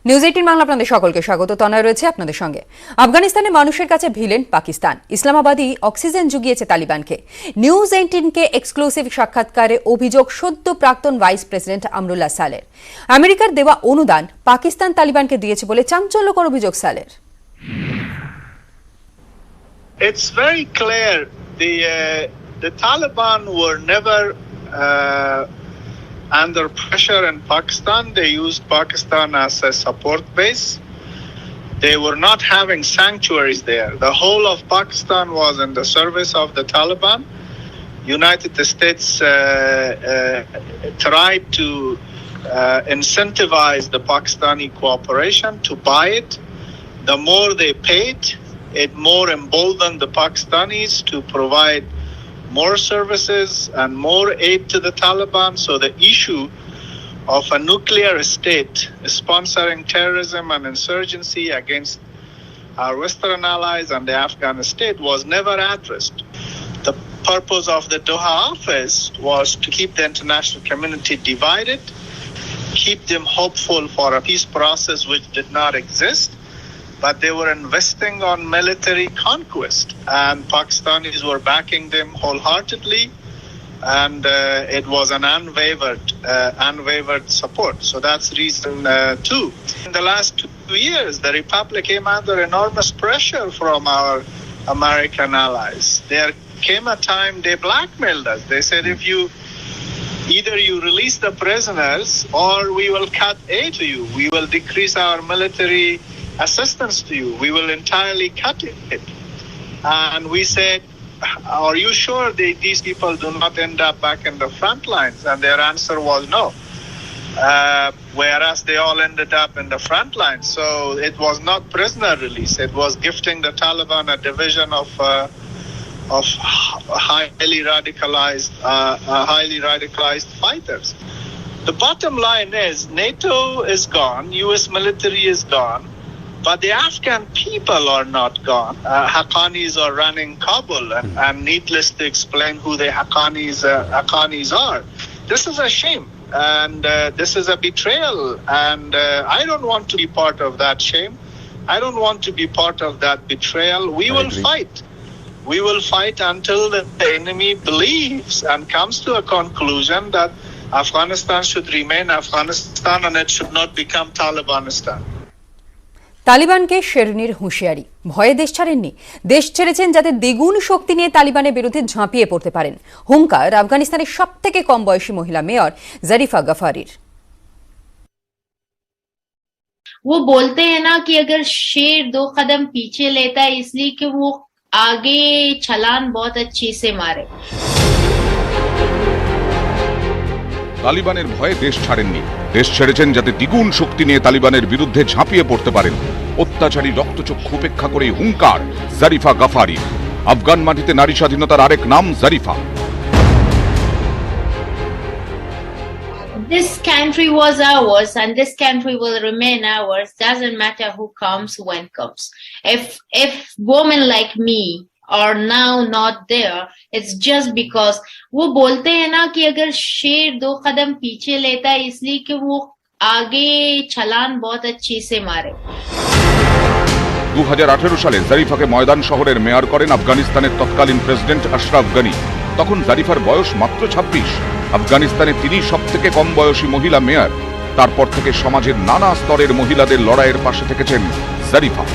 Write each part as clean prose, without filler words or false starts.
News 18 Bangla আপনাদের সকলকে স্বাগত। তনয় রয়েছে আপনাদের সঙ্গে। আফগানিস্তানের মানুষের কাছে ভিলেন পাকিস্তান, ইসলামাবাদী অক্সিজেন জুগিয়েছে তালিবানকে। নিউজ 18-কে এক্সক্লুসিভ সাক্ষাৎকারে অভিযোগ সদ্য প্রাক্তন ভাইস প্রেসিডেন্ট আমরুল্লাহ সালের। আমেরিকার দেওয়া অনুদান পাকিস্তান তালিবানকে দিয়েছে বলে চাঞ্চল্যকর অভিযোগ সালের। It's very clear the Taliban were never under pressure in Pakistan. They used Pakistan as a support base. They were not having sanctuaries there. The whole of Pakistan was in the service of the Taliban. United States tried to incentivize the Pakistani cooperation to buy it. The more they paid, it more emboldened the Pakistanis to provide more services and more aid to the Taliban. So the issue of a nuclear state sponsoring terrorism and insurgency against our Western allies and the Afghan state was never addressed. The purpose of the Doha office was to keep the international community divided, keep them hopeful for a peace process which did not exist. But they were investing on military conquest, and Pakistanis were backing them wholeheartedly, and it was an unwavered support. So that's reason two. In the last 2 years, the Republic came under enormous pressure from our American allies. There came a time they blackmailed us. They said, if you either you release the prisoners or we will cut aid to you. We will decrease our military assistance to you. We will entirely cut it. And we said, are you sure these people do not end up back in the front lines? And their answer was no. Whereas they all ended up in the front lines. So it was not prisoner release. It was gifting the Taliban a division of highly radicalized fighters. The bottom line is NATO is gone, US military is gone, but the Afghan people are not gone. Haqqanis are running Kabul, and needless to explain who the Haqqanis are. This is a shame, and this is a betrayal, and I don't want to be part of that shame. I don't want to be part of that betrayal. We will fight. We will fight until the enemy believes and comes to a conclusion that Afghanistan should remain Afghanistan and it should not become Talibanistan. তালিবানকে শেরনির হুঁশিয়ারি, ভয়ে দেশ ছাড়েননি। দেশ ছেড়েছেন যাতে দ্বিগুণ শক্তি নিয়ে তালিবানের বিরুদ্ধে ঝাঁপিয়ে পড়তে পারেন। হুঙ্কার আফগানিস্তানের সবথেকে কম বয়সী মহিলা মেয়র জারিফা গাফারির। वो बोलते हैं ना कि अगर शेर 2 कदम पीछे लेता है इसलिए कि वो आगे छलान बहुत अच्छे से मारे। তালিবানের ভয়ে দেশ ছাড়েননি। দেশ ছেড়েছেন যাতে দ্বিগুণ শক্তি নিয়ে তালিবানের বিরুদ্ধে ঝাঁপিয়ে পড়তে পারেন। অত্যাচারী রক্তচক্ষু উপেক্ষা করে হুঙ্কার জারিফা গাফারি। আফগান মাটিতে নারী স্বাধীনতার আরেক নাম Zarifa. This country was ours and this country will remain ours. Doesn't matter who comes, when comes. If women like me are now not there, it's just because वो बोलते हैं ना कि अगर शेर 2 कदम पीछे लेता है इसलिए कि वो आगे छलान बहुत अच्छे से मारे। 2018 সালে জারিফাকে ময়দান শহরের মেয়র করেন আফগানিস্তানের তৎকালীন প্রেসিডেন্ট আশরাফ গনি। তখন জারিফার বয়স মাত্র 26। আফগানিস্তানে তিনি সবথেকে কম বয়সী মহিলা মেয়র। তারপর থেকে সমাজের নানা স্তরের মহিলাদের লড়াইয়ের পাশে থেকেছেন জারিফা।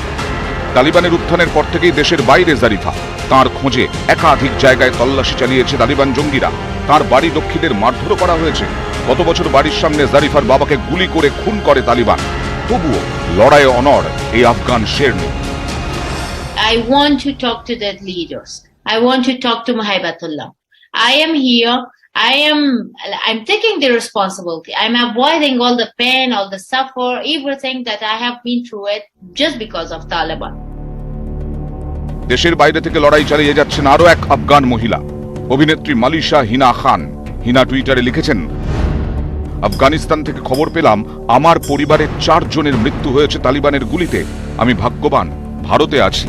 তালিবানের উত্থানের পর থেকেই দেশের বাইরে জারিফা। তার খোঁজে একাধিক জায়গায় তল্লাশি চালিয়েছে তালিবান জঙ্গিরা। তার বাড়ি রক্ষীদের মারধরও করা হয়েছে। গত বছর বাড়ির সামনে জারিফার বাবাকে গুলি করে খুন করে তালিবান। তবুও লড়াইয়ে অনড় এই Afghan Sherni. I want to talk to the leaders. I want to talk to Mahibatullah. I am here. I'm taking the responsibility. I'm avoiding all the pain, all the suffer, everything that I have been through it just because of Taliban. দেশের বাইরে থেকে লড়াই চালিয়ে যাচ্ছেন আরো এক আফগান মহিলা, অভিনেত্রী মালিশা হিনা খান। হিনা টুইটারে লিখেছেন, আফগানিস্তান থেকে খবর পেলাম আমার পরিবারের 4 জনের মৃত্যু হয়েছে তালিবানের গুলিতে। আমি ভাগ্যবান ভারতে আছি।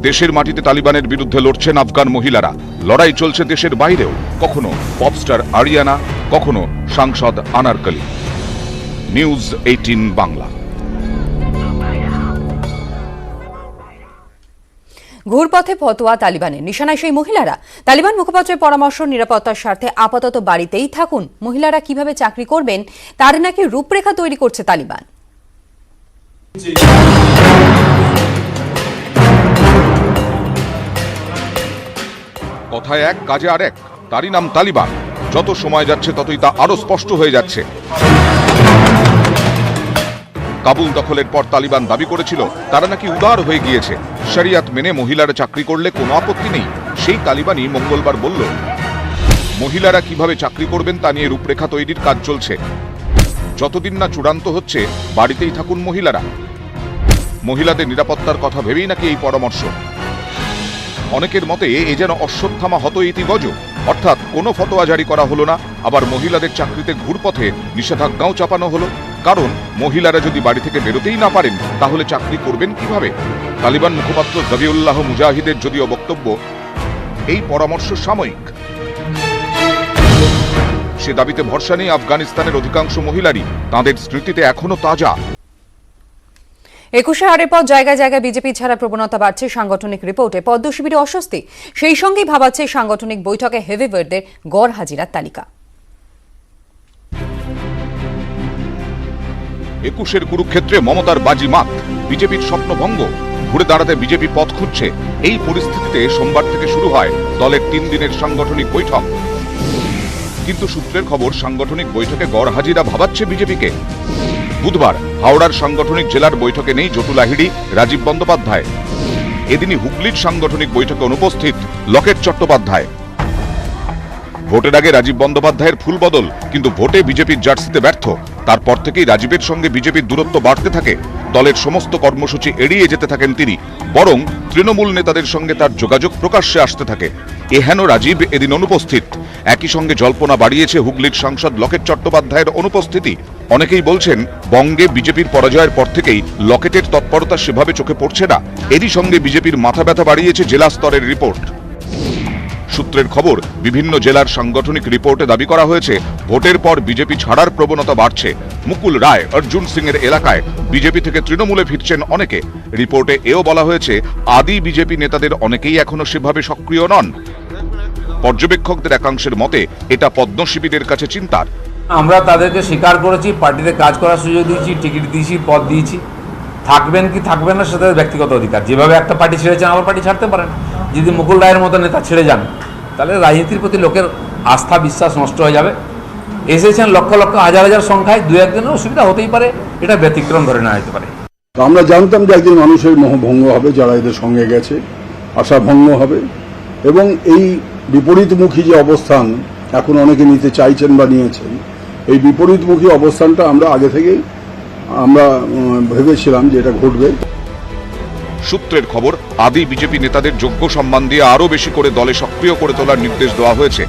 দেশের মাটিতে তালিবানের বিরুদ্ধে লড়ছেন আফগান মহিলারা। লড়াই চলছে দেশের বাইরেও, কখনো পপস্টার আরিয়ানা, কখনো সাংসদ আনারকলি। নিউজ 18 বাংলা। ঘুরপথে ফতোয়া তালিবানের নিশানায় সেই মহিলারা। তালিবান মুখপাত্রের পরামর্শ, নিরাপত্তার স্বার্থে আপাতত বাড়িতেই থাকুন। মহিলারা কিভাবে চাকরি করবেন তার নাকি রূপরেখা তৈরি করছে তালিবান। কথায় এক, কাজে আরেক। তারই নাম তালিবান। যত সময় যাচ্ছে ততই তা আরো স্পষ্ট হয়ে যাচ্ছে। কাবুল দখলের পর তালিবান দাবি করেছিল তারা নাকি উদার হয়ে গিয়েছে, শরিয়াত মেনে মহিলারা চাকরি করলে কোনো আপত্তি নেই। সেই তালিবানই মঙ্গলবার বলল মহিলারা কিভাবে চাকরি করবেন তা নিয়ে রূপরেখা তৈরির কাজ চলছে। যতদিন না চূড়ান্ত হচ্ছে বাড়িতেই থাকুন মহিলারা। মহিলাদের নিরাপত্তার কথা ভেবেই নাকি এই পরামর্শ। অনেকের মতে এ যেন অশ্বত্থামা হত ইতি গজ, অর্থাৎ কোনো ফতোয়া জারি করা হলো না, আবার মহিলাদের চাকরিতে ঘুরপথে নিষেধাজ্ঞাও চাপানো হলো। কারণ মহিলারা যদি বাড়ি থেকে বেরোতেই না পারেন তাহলে চাকরি করবেন কিভাবে? তালিবান মুখপাত্র জবিউল্লাহ মুজাহিদের যদিও বক্তব্য এই পরামর্শ সাময়িক। সে দাবিতে ভরসা নেই আফগানিস্তানের অধিকাংশ মহিলারই, তাঁদের স্মৃতিতে এখনো তাজা। 21শে হারের পর জায়গায় জায়গায় বিজেপি ছাড়া প্রবণতা বাড়ছে। সাংগঠনিক রিপোর্টে পদ্ম শিবিরে অস্বস্তি, সেই সঙ্গেই ভাবাচ্ছে সাংগঠনিক বৈঠকে হেভিওয়েটদের গড় হাজিরার তালিকা। 21-এর কুরুক্ষেত্রে মমতার বাজিমাত, বিজেপির স্বপ্নভঙ্গ, ঘুরে দাঁড়াতে বিজেপি পথ খুঁজছে। এই পরিস্থিতিতে সোমবার থেকে শুরু হয় দলের 3 দিনের সাংগঠনিক বৈঠক। কিন্তু সূত্রের খবর সাংগঠনিক বৈঠকে গড় হাজিরা ভাবাচ্ছে বিজেপিকে। বুধবার হাওড়ার সাংগঠনিক জেলার বৈঠকে নেই জটু লাহিড়ী, রাজীব বন্দ্যোপাধ্যায়। এদিনই হুগলির সাংগঠনিক বৈঠকে অনুপস্থিত লকেট চট্টোপাধ্যায়। ভোটের আগে রাজীব বন্দ্যোপাধ্যায়ের ফুল বদল, কিন্তু ভোটে বিজেপির জার্সিতে ব্যর্থ। তারপর থেকেই রাজীবের সঙ্গে বিজেপির দূরত্ব বাড়তে থাকে। দলের সমস্ত কর্মসূচি এড়িয়ে যেতে থাকেন তিনি, বরং তৃণমূল নেতাদের সঙ্গে তার যোগাযোগ প্রকাশ্যে আসতে থাকে। এহেন রাজীব এদিন অনুপস্থিত। একই সঙ্গে জল্পনা বাড়িয়েছে হুগলির সাংসদ লকেট চট্টোপাধ্যায়ের অনুপস্থিতি। অনেকেই বলছেন বঙ্গে বিজেপির পরাজয়ের পর থেকেই লকেটের তৎপরতা সেভাবে চোখে পড়ছে না। এরই সঙ্গে বিজেপির মাথা ব্যথা বাড়িয়েছে জেলা স্তরের রিপোর্ট। সূত্রের খবর, বিভিন্ন জেলার সাংগঠনিক রিপোর্টে দাবি করা হয়েছে ভোটের পর বিজেপি ছাড়ার প্রবণতা বাড়ছে। মুকুল রায়, অর্জুন সিং এর এলাকায় বিজেপি থেকে তৃণমূলে ফিরছেন অনেকে। রিপোর্টে এও বলা হয়েছে আদি বিজেপি নেতাদের অনেকেই এখনো সেভাবে সক্রিয় নন। পর্যবেক্ষকদের একাংশের মতে এটা পদ্ম শিবিরের কাছে চিন্তার। আমরা তাদেরকে স্বীকার করেছি, পার্টিতে কাজ করার সুযোগ দিয়েছি, টিকিট দিয়েছি, পদ দিয়েছি। থাকবেন কি থাকবেন না সেটা ব্যক্তিগত অধিকার। যেভাবে একটা পার্টি ছেড়েছেন আবার পার্টি ছাড়তে পারেন। যদি মুকুল রায়ের মতো নেতা ছেড়ে যান তাহলে রাজনীতির প্রতি লোকের আস্থা বিশ্বাস নষ্ট হয়ে যাবে। এসেছেন লক্ষ লক্ষ হাজার হাজার সংখ্যায়, দু একদিনের অসুবিধা হতেই পারে, এটা ব্যতিক্রম ধরে নেওয়া যেতে পারে। আমরা জানতাম যে একদিন মানুষের মোহভঙ্গ হবে, যারা এদের সঙ্গে গেছে আশা ভঙ্গ হবে, এবং এই বিপরীতমুখী যে অবস্থান এখন অনেকে নিতে চাইছেন বা নিয়েছেন, এই বিপরীতমুখী অবস্থানটা আমরা আগে থেকেই আমরা ভেবেছিলাম যে এটা ঘটবে। সূত্রের খবর, আদি বিজেপি নেতাদের যোগ্য সম্মান দিয়ে আরো বেশি করে দলে সক্রিয় করে তোলার নির্দেশ দেওয়া হয়েছে।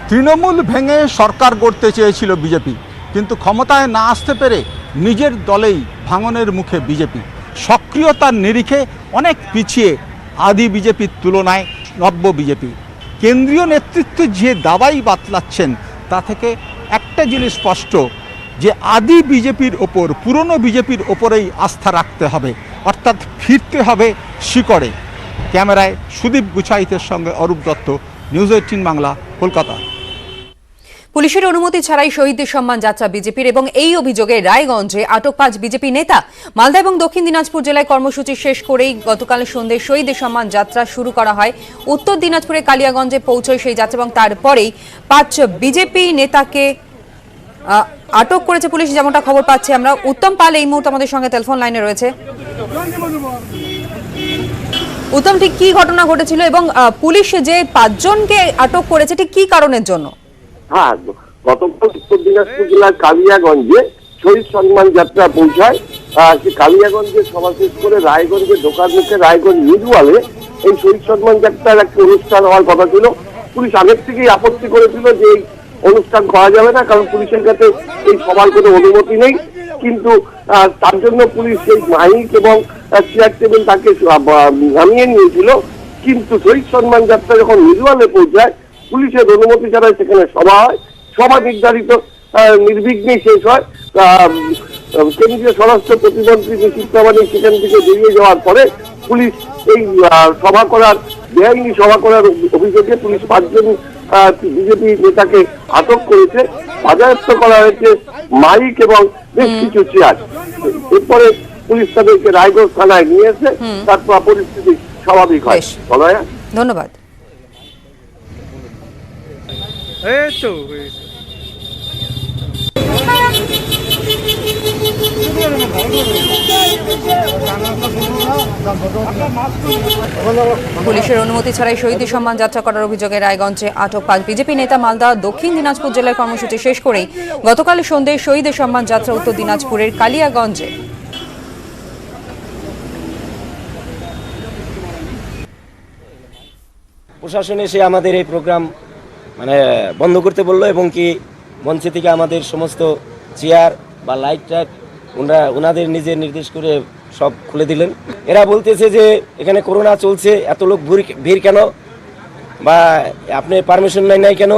তৃণমূল ভেঙে সরকার গড়তে চেয়েছিল বিজেপি, কিন্তু ক্ষমতায় না আসতে পেরে নিজের দলেই ভাঙনের মুখে বিজেপি। সক্রিয়তার নিরিখে অনেক পিছিয়ে আদি বিজেপির তুলনায় নব্য বিজেপি। কেন্দ্রীয় নেতৃত্ব যে দাবাই বাতলাচ্ছেন তা থেকে একটা জিনিস স্পষ্ট, যে আদি বিজেপির ওপর, পুরনো বিজেপির ওপরেই আস্থা রাখতে হবে, অর্থাৎ ফিরতে হবে শিকড়ে। ক্যামেরায় সুদীপ গুছাইতের সঙ্গে অরূপ দত্ত, নিউজ 18 বাংলা, কলকাতা। পুলিশের অনুমতি ছাড়াই শহীদদের সম্মান যাত্রা বিজেপির, এবং এই অভিযোগে রায়গঞ্জে আটক 5 বিজেপি নেতা। মালদা এবং দক্ষিণ দিনাজপুর জেলায় কর্মসূচি শেষ করেই গতকাল সন্ধ্যায় শহীদদের সম্মান যাত্রা শুরু করা হয়। উত্তর দিনাজপুরে কালিয়াগঞ্জে পৌঁছয় সেই যাত্রা, এবং তারপরেই 5 বিজেপি নেতাকে আটক করেছে পুলিশ, যেমনটা খবর পাচ্ছি আমরা। উত্তম পাল এই মুহূর্তে আমাদের সঙ্গে টেলিফোন লাইনে রয়েছে। উত্তম, ঠিক কি ঘটনা ঘটেছিল এবং পুলিশ যে 5 জনকে আটক করেছে ঠিক কি কারণের জন্য? হ্যাঁ, গতকাল উত্তর দিনাজপুর জেলার কালিয়াগঞ্জে শহীদ সম্মান যাত্রা পৌঁছায়। সে কালিয়াগঞ্জে সভা শেষ করে রায়গঞ্জে ঢোকার মুখে রায়গঞ্জ মিডওয়ালে এই শহীদ সম্মান যাত্রার একটা অনুষ্ঠান হওয়ার কথা ছিল। পুলিশ আগের থেকেই আপত্তি করেছিল যে এই অনুষ্ঠান করা যাবে না, কারণ পুলিশের কাছে এই সভার কোনো অনুমতি নেই। কিন্তু তার জন্য পুলিশ সেই মাইক এবং চেয়ার টেবিল তাকে নামিয়ে নিয়েছিল। কিন্তু শহীদ সম্মান যাত্রা যখন মিডওয়ালে পৌঁছায়, পুলিশের অনুমতি ছাড়াই সেখানে সভা হয়। সভা নির্ধারিত নির্বিঘ্নে শেষ হয়। কেন্দ্রীয় স্বরাষ্ট্র প্রতিমন্ত্রী যে চিত্রাবাণী সেখান থেকে বেরিয়ে যাওয়ার পরে পুলিশ এই সভা করার বেআইনি সভা করার অভিযোগে পুলিশ 5 জন বিজেপি নেতাকে আটক করেছে, বাজেয়াপ্ত করা হয়েছে মাইক এবং বেশ কিছু চেয়ার। এরপরে পুলিশ তাদেরকে রায়গঞ্জ থানায় নিয়ে এসে তারপর পরিস্থিতি স্বাভাবিক হয়। ধন্যবাদ। পুলিশের অনুমতি ছাড়াই শহীদ সম্মান যাত্রা করার অভিযোগে রায়গঞ্জে আটক 5 বিজেপি নেতা। মালদা দক্ষিণ দিনাজপুর জেলার কর্মসূচি শেষ করেই গতকাল সন্ধ্যায় শহীদ সম্মান যাত্রা উত্তর দিনাজপুরের কালিয়াগঞ্জে। প্রশাসন এসে আমাদের এই প্রোগ্রাম বন্ধ করতে বললো এবং কি মঞ্চে থেকে আমাদের সমস্ত চেয়ার বা লাইট টাইট ওনাদের নিজের নির্দেশ করে সব খুলে দিলেন। এরা বলতেছে যে এখানে করোনা চলছে, এত লোক ভিড় কেন, বা আপনি পারমিশন নাই কেন।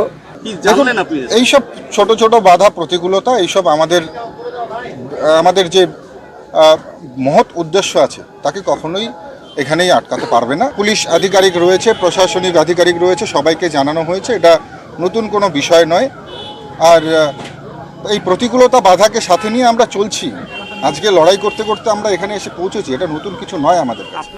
এইসব ছোট ছোট বাধা প্রতিকূলতা, এইসব আমাদের যে মহৎ উদ্দেশ্য আছে তাকে কখনোই এখানেই আটকাতে পারবে না। পুলিশ আধিকারিক রয়েছে, প্রশাসনিক আধিকারিক রয়েছে, সবাইকে জানানো হয়েছে, এটা নতুন কোনো বিষয় নয়। আর এই প্রতিকূলতা বাধাকে সাথে নিয়ে আমরা চলছি। আজকে লড়াই করতে করতে আমরা এখানে এসে পৌঁছেছি, এটা নতুন কিছু নয় আমাদের কাছে।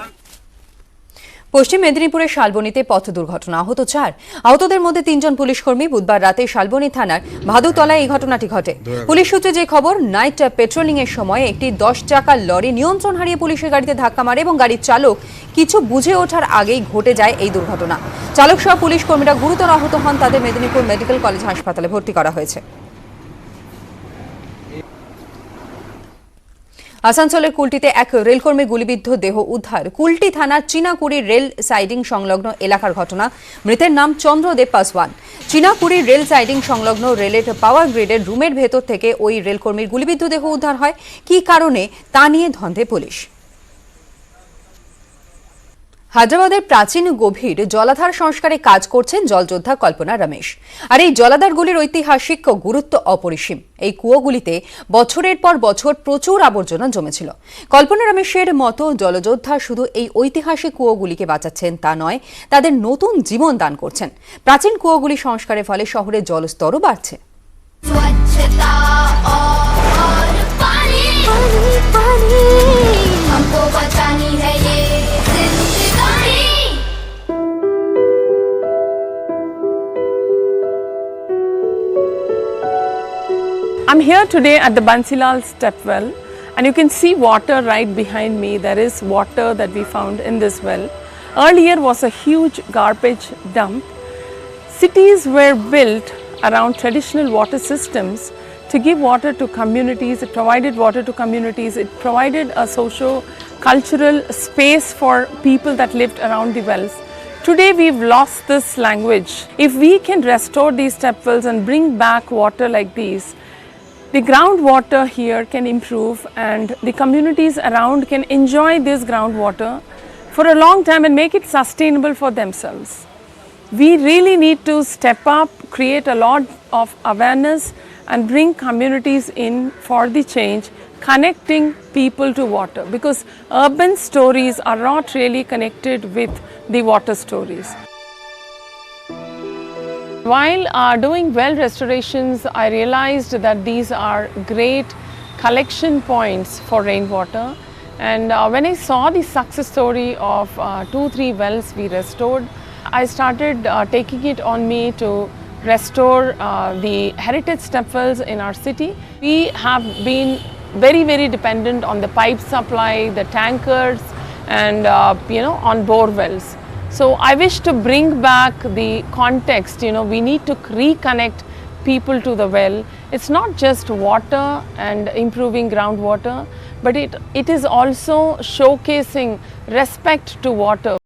পশ্চিম মেদিনীপুরের শালবনীতে পথ দুর্ঘটনা, আহত 4। আহতদের মধ্যে 3 জন পুলিশকর্মী। বুধবার রাতে শালবনী থানার ভাদুতলায় এই ঘটনাটি ঘটে। পুলিশ সূত্রে যে খবর, নাইট পেট্রোলিং এর সময় একটি 10 চাকার লরি নিয়ন্ত্রণ হারিয়ে পুলিশের গাড়িতে ধাক্কা মারে এবং গাড়ির চালক কিছু বুঝে ওঠার আগেই ঘটে যায় এই দুর্ঘটনা। চালক সহ পুলিশ কর্মীরা গুরুতর আহত হন। তাদের মেদিনীপুর মেডিকেল কলেজ হাসপাতালে ভর্তি করা হয়েছে। আসানসোলের কুলটিতে এক রেলকর্মীর গুলিবিদ্ধ দেহ উদ্ধার। কুলটি থানার চীনাকুড়ি রেল সাইডিং সংলগ্ন এলাকার ঘটনা। মৃতের নাম চন্দ্রদেব পাসওয়ান। চীনাকুড়ি রেল সাইডিং সংলগ্ন রেলের পাওয়ার গ্রিডের রুমের ভেতর থেকে ওই রেলকর্মীর গুলিবিদ্ধ দেহ উদ্ধার হয়। কী কারণে তা নিয়ে ধন্দে পুলিশ। হায়দ্রাবাদের প্রাচীন গভীর জলাধার সংস্কারে কাজ করছেন জলযোদ্ধা কল্পনা রমেশ। আর এই জলাধারগুলির ঐতিহাসিক গুরুত্ব অপরিসীম। এই কুয়োগুলিতে বছরের পর বছর প্রচুর আবর্জনা জমেছিল। কল্পনা রমেশের মতো জলযোদ্ধা শুধু এই ঐতিহাসিক কুয়োগুলিকে বাঁচাচ্ছেন তা নয়, তাদের নতুন জীবন দান করছেন। প্রাচীন কুয়োগুলি সংস্কারের ফলে শহরের জলস্তরও বাড়ছে। I'm here today at the Bansilal step well, and you can see water right behind me. There is water that we found in this well. Earlier was a huge garbage dump. Cities were built around traditional water systems to give water to communities. It provided water to communities. It provided a socio-cultural space for people that lived around the wells. Today we've lost this language. If we can restore these step wells and bring back water like these, the groundwater here can improve and the communities around can enjoy this groundwater for a long time and make it sustainable for themselves. We really need to step up, create a lot of awareness and bring communities in for the change, connecting people to water, because urban stories are not really connected with the water stories. While doing well restorations, I realized that these are great collection points for rainwater. And when I saw the success story of 2-3 wells we restored, I started taking it on me to restore the heritage step wells in our city. We have been very, very dependent on the pipe supply, the tankers, and on bore wells. So I wish to bring back the context. We need to reconnect people to the well. It's not just water and improving groundwater, but it is also showcasing respect to water.